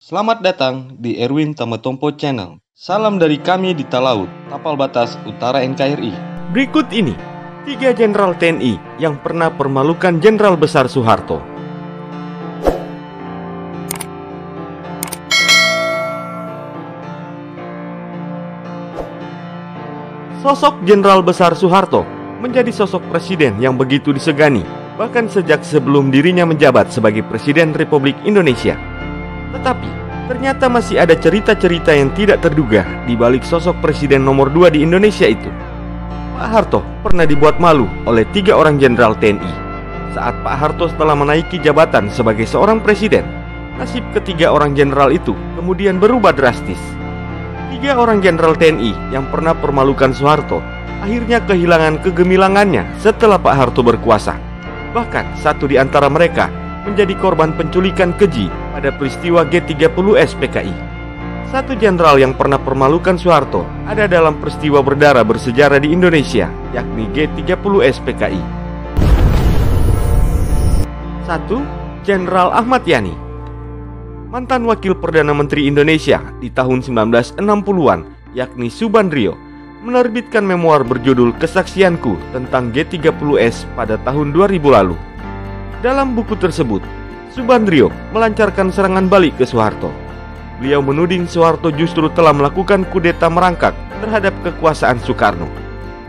Selamat datang di Erwin Tametompo Channel. Salam dari kami di Talaut, Tapal Batas Utara NKRI. Berikut ini 3 jenderal TNI yang pernah permalukan Jenderal Besar Soeharto. Sosok Jenderal Besar Soeharto menjadi sosok presiden yang begitu disegani, bahkan sejak sebelum dirinya menjabat sebagai Presiden Republik Indonesia. Tetapi, ternyata masih ada cerita-cerita yang tidak terduga di balik sosok Presiden nomor 2 di Indonesia itu. Pak Harto pernah dibuat malu oleh 3 orang jenderal TNI. Saat Pak Harto setelah menaiki jabatan sebagai seorang presiden, nasib ketiga orang jenderal itu kemudian berubah drastis. 3 orang jenderal TNI yang pernah permalukan Soeharto akhirnya kehilangan kegemilangannya setelah Pak Harto berkuasa. Bahkan satu di antara mereka menjadi korban penculikan keji pada peristiwa G30S PKI. Satu jenderal yang pernah permalukan Soeharto ada dalam peristiwa berdarah bersejarah di Indonesia, yakni G30S PKI. 1. Jenderal Ahmad Yani. Mantan Wakil Perdana Menteri Indonesia di tahun 1960-an, yakni Subandrio, menerbitkan memoar berjudul Kesaksianku tentang G30S pada tahun 2000 lalu. Dalam buku tersebut, Subandrio melancarkan serangan balik ke Soeharto. Beliau menuding Soeharto justru telah melakukan kudeta merangkak terhadap kekuasaan Soekarno.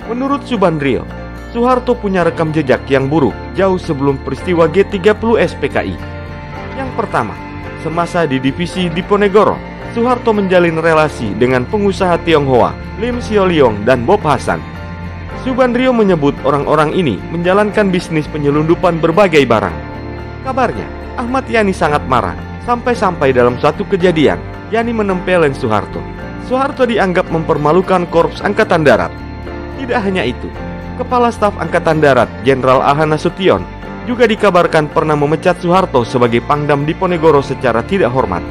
Menurut Subandrio, Soeharto punya rekam jejak yang buruk jauh sebelum peristiwa G30S PKI. Yang pertama, semasa di divisi Diponegoro, Soeharto menjalin relasi dengan pengusaha Tionghoa Lim Sio Leong dan Bob Hasan. Subandrio menyebut orang-orang ini menjalankan bisnis penyelundupan berbagai barang. Kabarnya, Ahmad Yani sangat marah, sampai-sampai dalam suatu kejadian, Yani menempeleng Soeharto. Soeharto dianggap mempermalukan Korps Angkatan Darat. Tidak hanya itu, Kepala Staf Angkatan Darat Jenderal A.H. Nasution juga dikabarkan pernah memecat Soeharto sebagai Pangdam Diponegoro secara tidak hormat.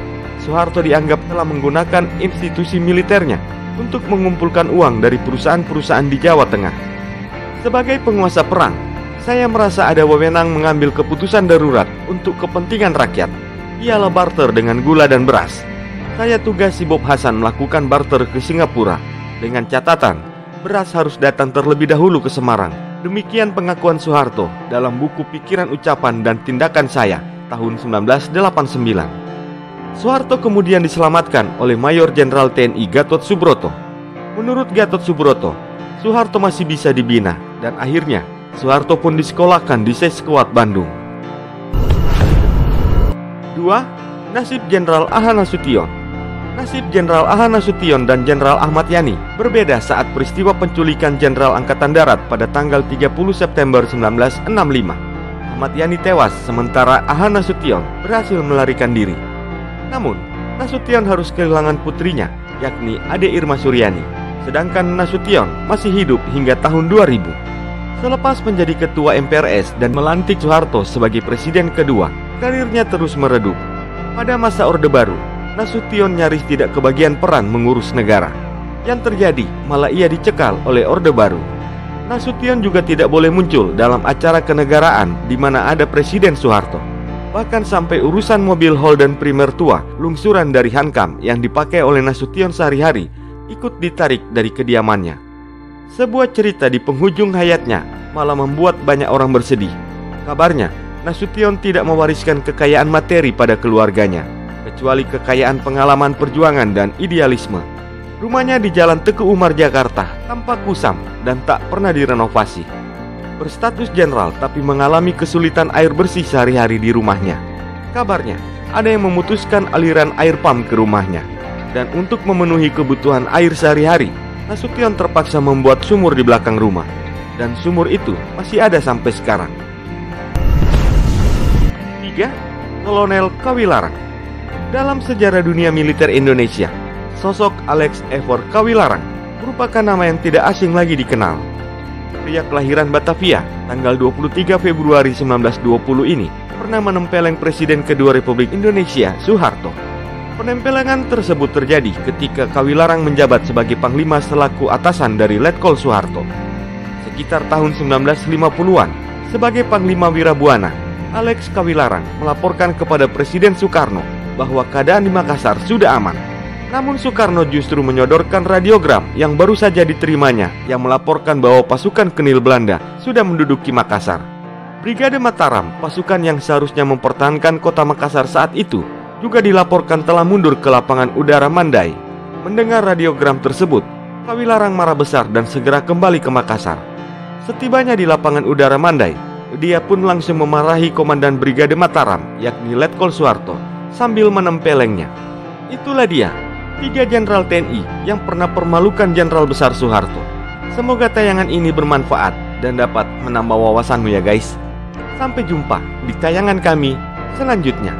Soeharto dianggap telah menggunakan institusi militernya untuk mengumpulkan uang dari perusahaan-perusahaan di Jawa Tengah. Sebagai penguasa perang, saya merasa ada wewenang mengambil keputusan darurat untuk kepentingan rakyat. Ialah barter dengan gula dan beras. Saya tugasi Bob Hasan melakukan barter ke Singapura dengan catatan beras harus datang terlebih dahulu ke Semarang. Demikian pengakuan Soeharto dalam buku Pikiran Ucapan dan Tindakan Saya tahun 1989. Soeharto kemudian diselamatkan oleh Mayor Jenderal TNI Gatot Subroto. Menurut Gatot Subroto, Soeharto masih bisa dibina dan akhirnya Soeharto pun disekolahkan di Seskuat Bandung. 2. Nasib Jenderal A.H. Nasution. Nasib Jenderal A.H. Nasution dan Jenderal Ahmad Yani berbeda saat peristiwa penculikan Jenderal Angkatan Darat pada tanggal 30 September 1965. Ahmad Yani tewas sementara A.H. Nasution berhasil melarikan diri. Namun, Nasution harus kehilangan putrinya, yakni Ade Irma Suryani. Sedangkan Nasution masih hidup hingga tahun 2000. Selepas menjadi ketua MPRS dan melantik Soeharto sebagai presiden kedua, karirnya terus meredup. Pada masa Orde Baru, Nasution nyaris tidak kebagian peran mengurus negara. Yang terjadi malah ia dicekal oleh Orde Baru. Nasution juga tidak boleh muncul dalam acara kenegaraan di mana ada Presiden Soeharto. Bahkan sampai urusan mobil Holden Primer tua lungsuran dari Hankam yang dipakai oleh Nasution sehari-hari ikut ditarik dari kediamannya. Sebuah cerita di penghujung hayatnya malah membuat banyak orang bersedih. Kabarnya, Nasution tidak mewariskan kekayaan materi pada keluarganya, kecuali kekayaan pengalaman perjuangan dan idealisme. Rumahnya di Jalan Teguh Umar, Jakarta tampak kusam dan tak pernah direnovasi. Berstatus jenderal tapi mengalami kesulitan air bersih sehari-hari di rumahnya. Kabarnya, ada yang memutuskan aliran air pam ke rumahnya. Dan untuk memenuhi kebutuhan air sehari-hari, Nasution terpaksa membuat sumur di belakang rumah. Dan sumur itu masih ada sampai sekarang. 3. Kolonel Kawilarang. Dalam sejarah dunia militer Indonesia, sosok Alex Eivor Kawilarang merupakan nama yang tidak asing lagi dikenal. Pria kelahiran Batavia tanggal 23 Februari 1920 ini pernah menempeleng Presiden kedua Republik Indonesia, Soeharto. Penempelengan tersebut terjadi ketika Kawilarang menjabat sebagai Panglima selaku atasan dari Letkol Soeharto. Sekitar tahun 1950-an, sebagai Panglima Wirabuana, Alex Kawilarang melaporkan kepada Presiden Soekarno bahwa keadaan di Makassar sudah aman. Namun Soekarno justru menyodorkan radiogram yang baru saja diterimanya yang melaporkan bahwa pasukan Kenil Belanda sudah menduduki Makassar. Brigade Mataram, pasukan yang seharusnya mempertahankan kota Makassar saat itu, juga dilaporkan telah mundur ke lapangan udara Mandai. Mendengar radiogram tersebut, Kawilarang marah besar dan segera kembali ke Makassar. Setibanya di lapangan udara Mandai, dia pun langsung memarahi komandan Brigade Mataram, yakni Letkol Suharto, sambil menempelengnya. Itulah dia, 3 jenderal TNI yang pernah permalukan Jenderal Besar Soeharto. Semoga tayangan ini bermanfaat dan dapat menambah wawasanmu ya guys. Sampai jumpa di tayangan kami selanjutnya.